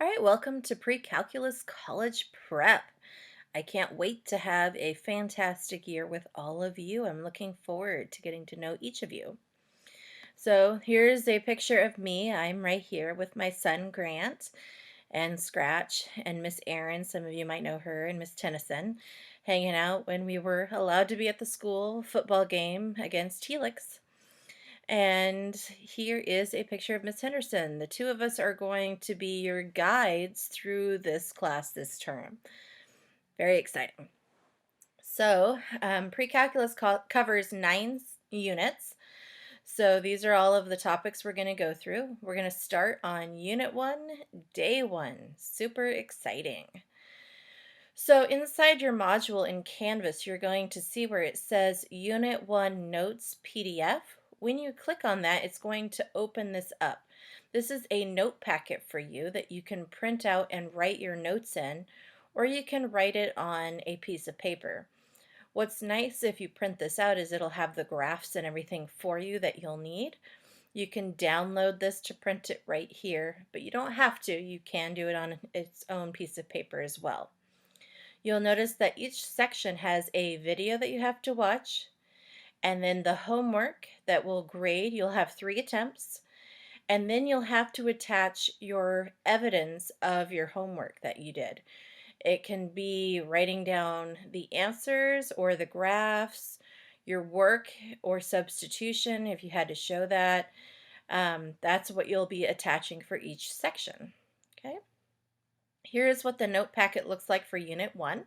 All right, welcome to Pre-Calculus College Prep. I can't wait to have a fantastic year with all of you. I'm looking forward to getting to know each of you. So here's a picture of me. I'm right here with my son Grant and Scratch and Miss Erin. Some of you might know her, and Miss Tennyson, hanging out when we were allowed to be at the school football game against Helix. And here is a picture of Miss Henderson. The two of us are going to be your guides through this class this term. Very exciting. So, pre-calculus covers 9 units. So these are all of the topics we're going to go through. We're going to start on Unit 1, Day 1. Super exciting. So inside your module in Canvas, you're going to see where it says Unit 1 Notes PDF. When you click on that, it's going to open this up. This is a note packet for you that you can print out and write your notes in, or you can write it on a piece of paper. What's nice if you print this out is it'll have the graphs and everything for you that you'll need. You can download this to print it right here, but you don't have to. You can do it on its own piece of paper as well. You'll notice that each section has a video that you have to watch, and then the homework that will grade. You'll have 3 attempts, and then you'll have to attach your evidence of your homework that you did. It can be writing down the answers or the graphs, your work or substitution if you had to show that. That's what you'll be attaching for each section. Okay. Here's what the note packet looks like for Unit 1.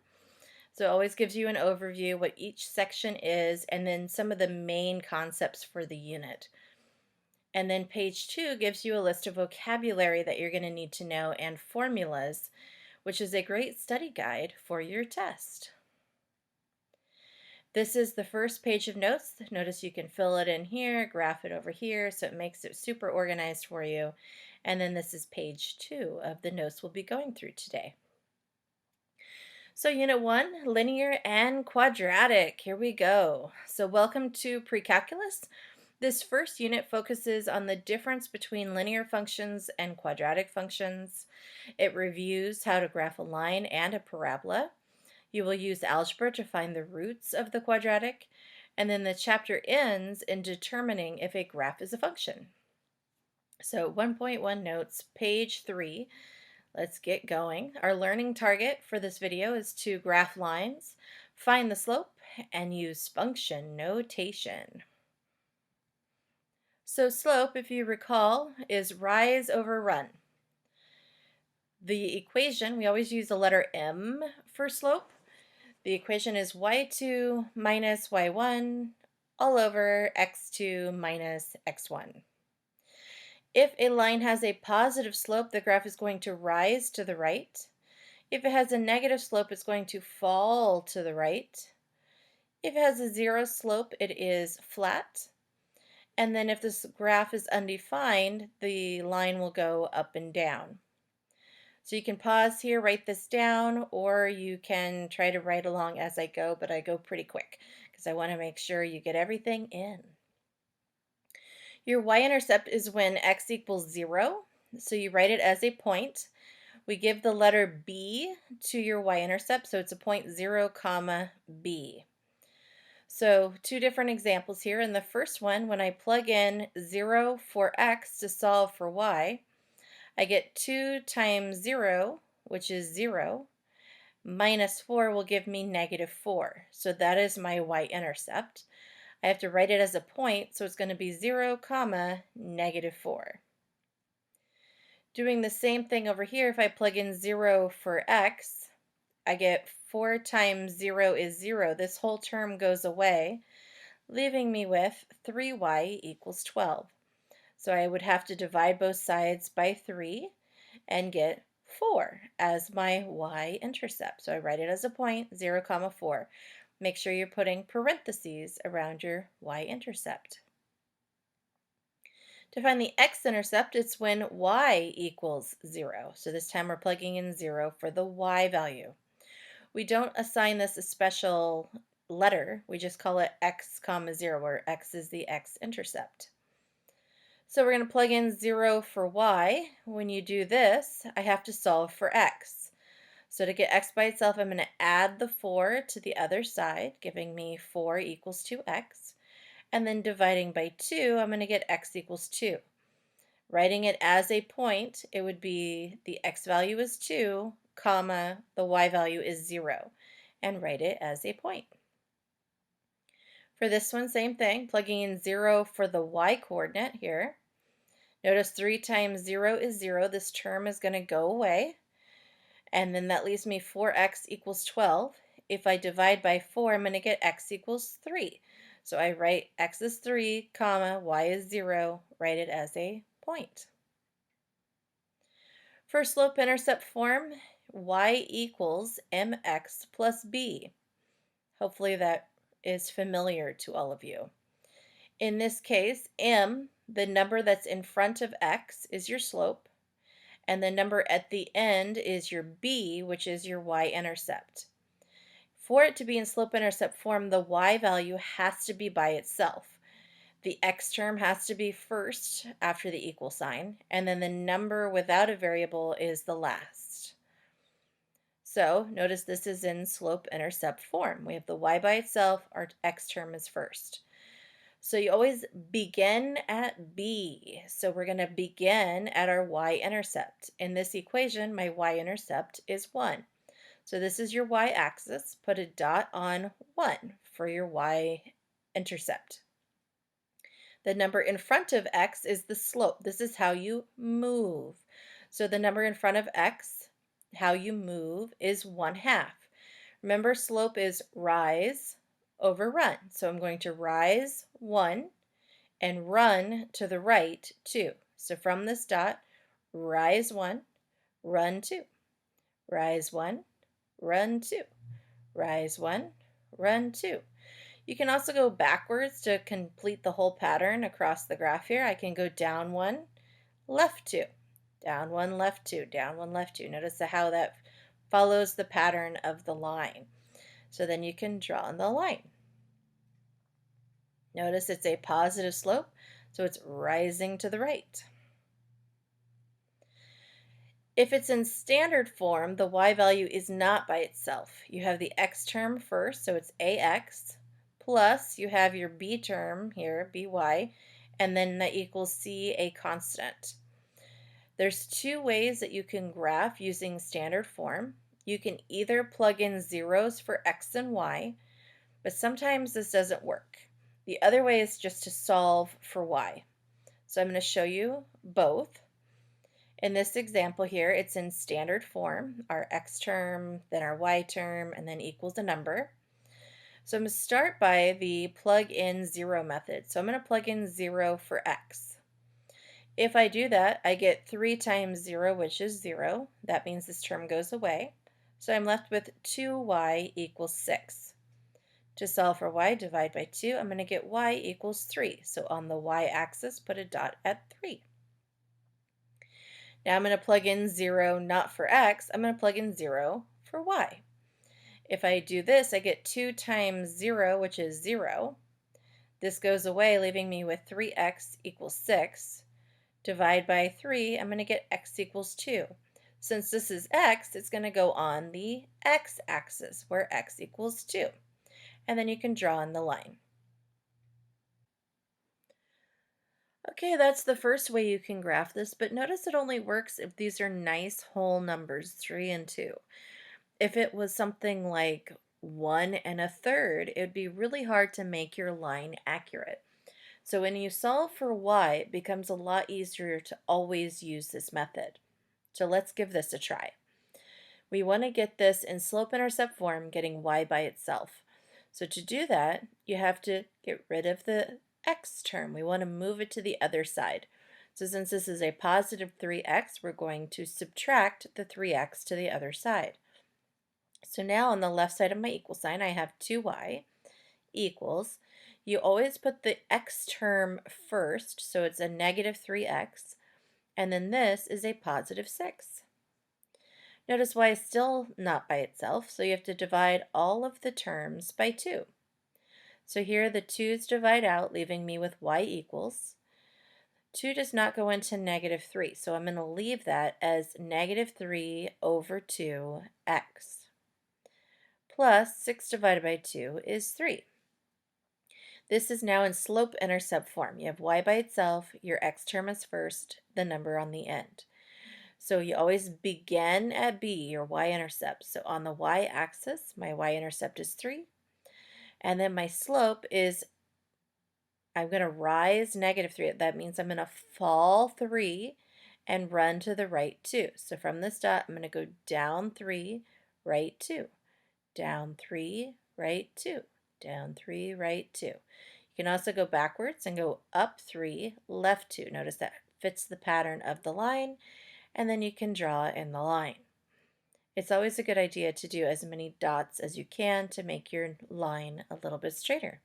So it always gives you an overview, what each section is, and then some of the main concepts for the unit. And then page 2 gives you a list of vocabulary that you're going to need to know and formulas, which is a great study guide for your test. This is the first page of notes. Notice you can fill it in here, graph it over here, so it makes it super organized for you. And then this is page 2 of the notes we'll be going through today. So Unit 1, linear and quadratic. Here we go. So welcome to Pre-Calculus. This first unit focuses on the difference between linear functions and quadratic functions. It reviews how to graph a line and a parabola. You will use algebra to find the roots of the quadratic, and then the chapter ends in determining if a graph is a function. So 1.1 notes, page 3. Let's get going. Our learning target for this video is to graph lines, find the slope, and use function notation. So slope, if you recall, is rise over run. The equation, we always use the letter m for slope. The equation is y2 minus y1 all over x2 minus x1. If a line has a positive slope, the graph is going to rise to the right. If it has a negative slope, it's going to fall to the right. If it has a 0 slope, it is flat. And then if this graph is undefined, the line will go up and down. So you can pause here, write this down, or you can try to write along as I go, but I go pretty quick because I want to make sure you get everything in. Your y-intercept is when x equals 0, so you write it as a point. We give the letter b to your y-intercept, so it's a point 0, comma b. So 2 different examples here. In the first one, when I plug in 0 for x to solve for y, I get 2 times 0, which is 0, minus 4 will give me negative 4. So that is my y-intercept. I have to write it as a point, so it's going to be 0, comma, negative 4. Doing the same thing over here, if I plug in 0 for x, I get 4 times 0 is 0. This whole term goes away, leaving me with 3y equals 12. So I would have to divide both sides by 3 and get 4 as my y-intercept. So I write it as a point, 0, comma 4. Make sure you're putting parentheses around your y-intercept. To find the x-intercept, it's when y equals 0. So this time we're plugging in 0 for the y value. We don't assign this a special letter. We just call it x, comma 0, where x is the x-intercept. So we're going to plug in 0 for y. When you do this, I have to solve for x. So to get x by itself, I'm going to add the 4 to the other side, giving me 4 equals 2x. And then dividing by 2, I'm going to get x equals 2. Writing it as a point, it would be the x value is 2, comma, the y value is 0, and write it as a point. For this one, same thing, plugging in 0 for the y coordinate here. Notice 3 times 0 is 0. This term is going to go away. And then that leaves me 4x equals 12. If I divide by 4, I'm going to get x equals 3. So I write x is 3, comma, y is 0. Write it as a point. For slope-intercept form, y equals mx plus b. Hopefully that is familiar to all of you. In this case, m, the number that's in front of x, is your slope, and the number at the end is your b, which is your y-intercept. For it to be in slope-intercept form, the y value has to be by itself. The x term has to be first after the equal sign, and then the number without a variable is the last. So notice this is in slope-intercept form. We have the y by itself, our x term is first. So you always begin at B. So we're going to begin at our y-intercept. In this equation, my y-intercept is 1. So this is your y-axis. Put a dot on 1 for your y-intercept. The number in front of x is the slope. This is how you move. So the number in front of x, how you move, is 1/2. Remember, slope is rise over run. So I'm going to rise 1 and run to the right 2. So from this dot, rise 1, run 2. Rise 1, run 2. Rise 1, run 2. You can also go backwards to complete the whole pattern across the graph here. I can go down 1, left 2. Down 1, left 2. Down 1, left 2. Notice how that follows the pattern of the line. So then you can draw on the line. Notice it's a positive slope, so it's rising to the right. If it's in standard form, the y value is not by itself. You have the x term first, so it's ax, plus you have your b term here, by, and then that equals c, a constant. There's two ways that you can graph using standard form. You can either plug in zeros for x and y, but sometimes this doesn't work. The other way is just to solve for y. So I'm going to show you both. In this example here, it's in standard form, our x term, then our y term, and then equals a number. So I'm going to start by the plug in 0 method. So I'm going to plug in 0 for x. If I do that, I get 3 times 0, which is 0. That means this term goes away. So I'm left with 2y equals 6. To solve for y, divide by 2. I'm going to get y equals 3. So on the y-axis, put a dot at 3. Now I'm going to plug in 0 not for x. I'm going to plug in 0 for y. If I do this, I get 2 times 0, which is 0. This goes away, leaving me with 3x equals 6. Divide by 3, I'm going to get x equals 2. Since this is x, it's going to go on the x-axis, where x equals 2. And then you can draw on the line. Okay, that's the first way you can graph this, but notice it only works if these are nice whole numbers, 3 and 2. If it was something like 1 1/3, it would be really hard to make your line accurate. So when you solve for y, it becomes a lot easier to always use this method. So let's give this a try. We want to get this in slope-intercept form, getting y by itself. So to do that, you have to get rid of the x term. We want to move it to the other side. So since this is a positive 3x, we're going to subtract the 3x to the other side. So now on the left side of my equal sign, I have 2y equals, you always put the x term first, so it's a negative 3x, and then this is a positive 6. Notice y is still not by itself, so you have to divide all of the terms by 2. So here the 2's divide out, leaving me with y equals 2 does not go into negative 3, so I'm going to leave that as negative 3 over 2x. Plus 6 divided by 2 is 3. This is now in slope-intercept form. You have y by itself, your x term is first, the number on the end. So you always begin at b, your y-intercept. So on the y-axis, my y-intercept is 3. And then my slope is, I'm going to rise negative 3. That means I'm going to fall 3 and run to the right 2. So from this dot, I'm going to go down 3, right 2. Down 3, right 2. Down 3, right 2. You can also go backwards and go up 3, left 2. Notice that fits the pattern of the line, and then you can draw in the line. It's always a good idea to do as many dots as you can to make your line a little bit straighter.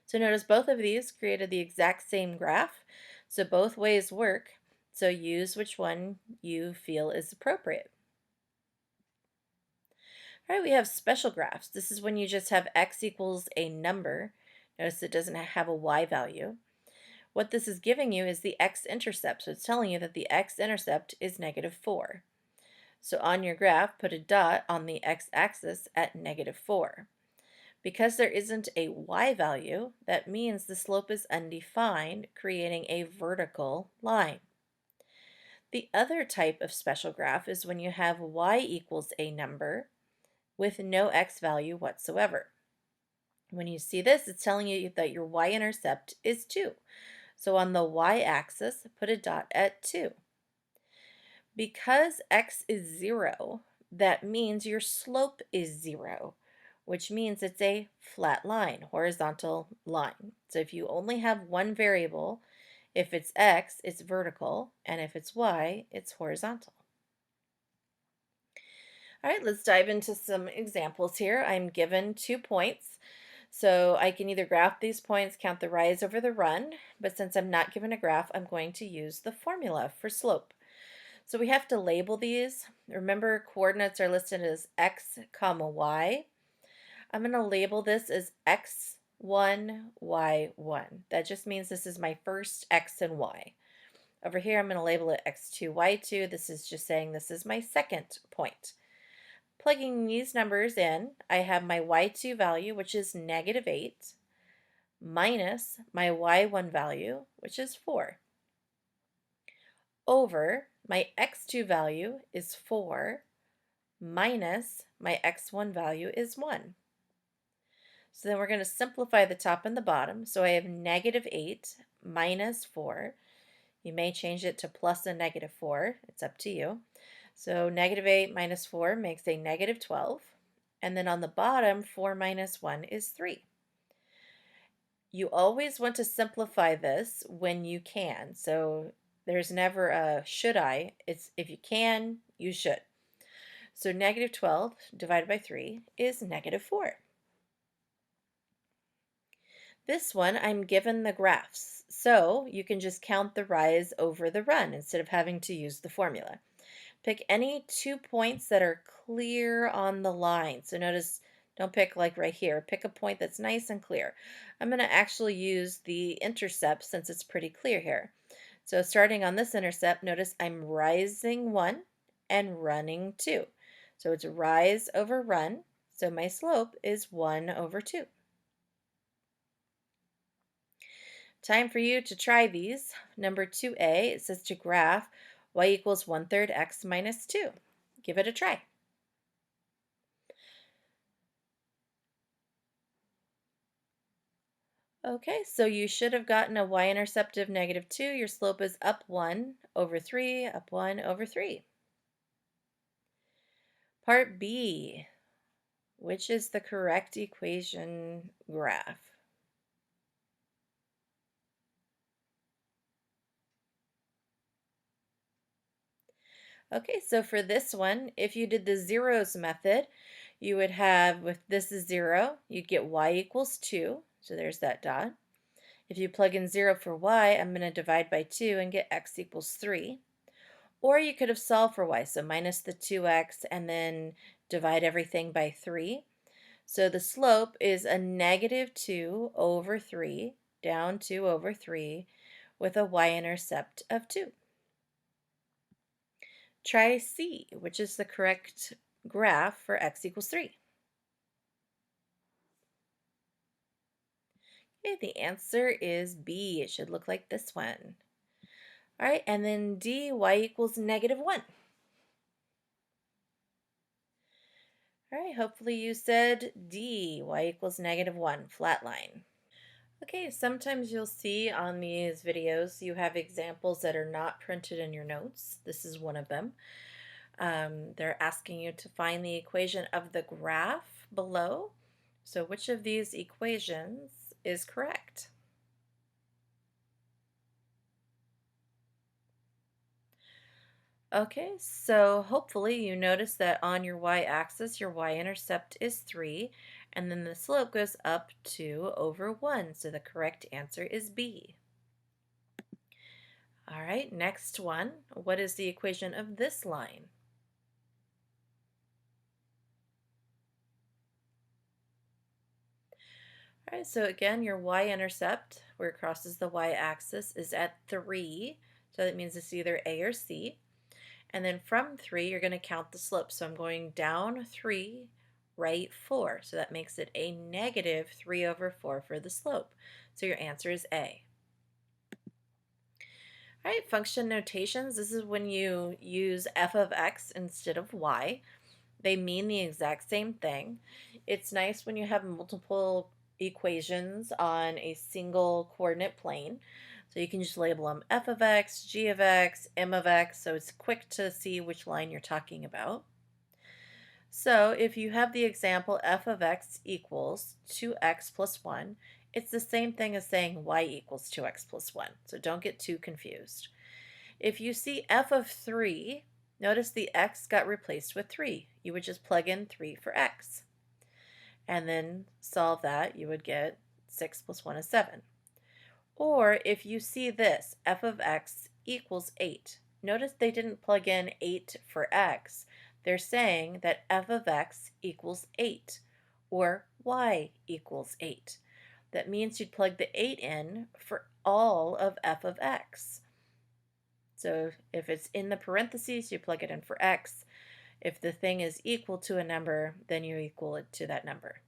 So notice both of these created the exact same graph, so both ways work, so use which one you feel is appropriate. All right, we have special graphs. This is when you just have x equals a number. Notice it doesn't have a y value. What this is giving you is the x-intercept, so it's telling you that the x-intercept is negative 4. So on your graph, put a dot on the x-axis at negative 4. Because there isn't a y value, that means the slope is undefined, creating a vertical line. The other type of special graph is when you have y equals a number with no x value whatsoever. When you see this, it's telling you that your y-intercept is 2. So on the y-axis, put a dot at 2. Because x is 0, that means your slope is 0, which means it's a flat line, horizontal line. So if you only have one variable, if it's x, it's vertical, and if it's y, it's horizontal. All right, let's dive into some examples here. I'm given 2 points, so I can either graph these points, count the rise over the run, but since I'm not given a graph, I'm going to use the formula for slope. So we have to label these. Remember, coordinates are listed as x, comma, y. I'm going to label this as x1, y1. That just means this is my first x and y. Over here, I'm going to label it x2, y2. This is just saying this is my second point. Plugging these numbers in, I have my y2 value, which is negative 8, minus my y1 value, which is 4, over my x2 value is 4, minus my x1 value is 1. So then we're going to simplify the top and the bottom. So I have negative 8 minus 4. You may change it to plus a negative 4. It's up to you. So negative 8 minus 4 makes a negative 12. And then on the bottom, 4 minus 1 is 3. You always want to simplify this when you can. So there's never a should I. It's if you can, you should. So negative 12 divided by 3 is negative 4. This one, I'm given the graphs, so you can just count the rise over the run instead of having to use the formula. Pick any 2 points that are clear on the line. So notice, don't pick like right here. Pick a point that's nice and clear. I'm going to actually use the intercept since it's pretty clear here. So starting on this intercept, notice I'm rising 1 and running 2. So it's rise over run, so my slope is 1 over 2. Time for you to try these. Number 2a, it says to graph y equals 1/3 x minus 2. Give it a try. Okay, so you should have gotten a y-intercept of negative 2. Your slope is up 1 over 3, up 1 over 3. Part B, which is the correct equation graph? Okay, so for this one, if you did the zeros method, you would have, if this is 0, you'd get y equals 2. So there's that dot. If you plug in 0 for y, I'm going to divide by 2 and get x equals 3. Or you could have solved for y, so minus the 2x and then divide everything by 3. So the slope is a negative 2 over 3, down 2 over 3, with a y-intercept of 2. Try C, which is the correct graph for x equals 3. Okay, the answer is B. It should look like this one. All right, and then D, y equals -1. All right, hopefully you said D, y equals -1, flat line. Okay, sometimes you'll see on these videos you have examples that are not printed in your notes. This is one of them. They're asking you to find the equation of the graph below. So which of these equations is correct? Okay, so hopefully you notice that on your y-axis, your y-intercept is 3, and then the slope goes up 2 over 1, so the correct answer is B. All right, next one. What is the equation of this line? All right, so again, your y-intercept, where it crosses the y-axis, is at 3, so that means it's either A or C. And then from 3, you're going to count the slope. So I'm going down 3, right 4. So that makes it a -3 over 4 for the slope. So your answer is A. All right, function notations. This is when you use f of x instead of y. They mean the exact same thing. It's nice when you have multiple equations on a single coordinate plane. So you can just label them f of x, g of x, m of x, so it's quick to see which line you're talking about. So if you have the example f of x equals 2x plus 1, it's the same thing as saying y equals 2x plus 1, so don't get too confused. If you see f of 3, notice the x got replaced with 3. You would just plug in 3 for x. And then solve that, you would get 6 plus 1 is 7. Or if you see this, f of x equals 8. Notice they didn't plug in 8 for x. They're saying that f of x equals 8, or y equals 8. That means you'd plug the 8 in for all of f of x. So if it's in the parentheses, you plug it in for x. If the thing is equal to a number, then you equal it to that number.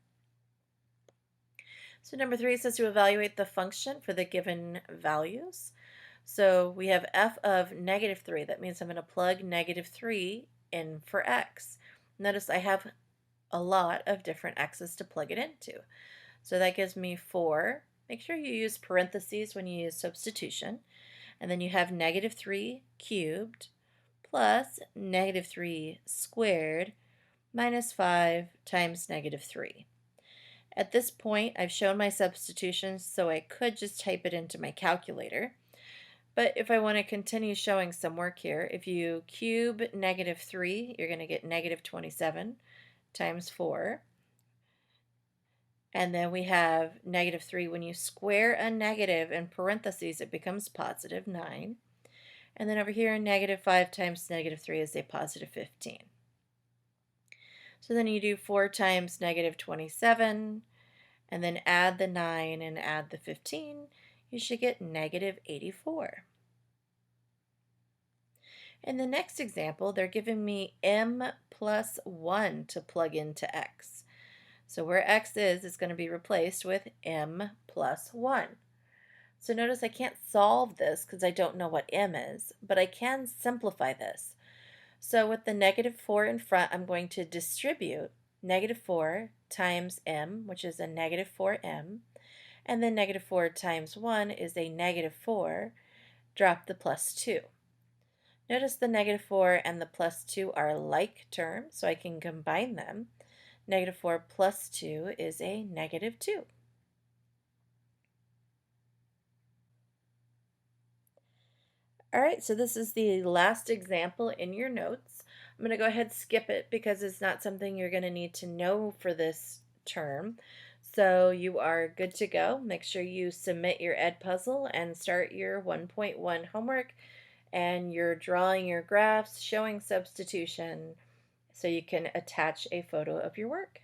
So number 3 says to evaluate the function for the given values. So we have f of -3. That means I'm going to plug -3 in for x. Notice I have a lot of different x's to plug it into. So that gives me 4. Make sure you use parentheses when you use substitution. And then you have -3 cubed plus -3 squared minus 5 times -3. At this point, I've shown my substitutions, so I could just type it into my calculator. But if I want to continue showing some work here, if you cube -3, you're going to get -27 times 4. And then we have -3. When you square a negative in parentheses, it becomes positive 9. And then over here, -5 times -3 is a positive 15. So then you do 4 times -27, and then add the 9 and add the 15. You should get -84. In the next example, they're giving me m plus 1 to plug into x. So where x is, it's going to be replaced with m plus 1. So notice I can't solve this because I don't know what m is, but I can simplify this. So with the -4 in front, I'm going to distribute -4 times m, which is a -4m, and then -4 times 1 is a -4, drop the plus 2. Notice the -4 and the plus 2 are like terms, so I can combine them. -4 plus 2 is a -2. All right, so this is the last example in your notes. I'm going to go ahead and skip it because it's not something you're going to need to know for this term. So you are good to go. Make sure you submit your Ed puzzle and start your 1.1 homework, and you're drawing your graphs, showing substitution, so you can attach a photo of your work.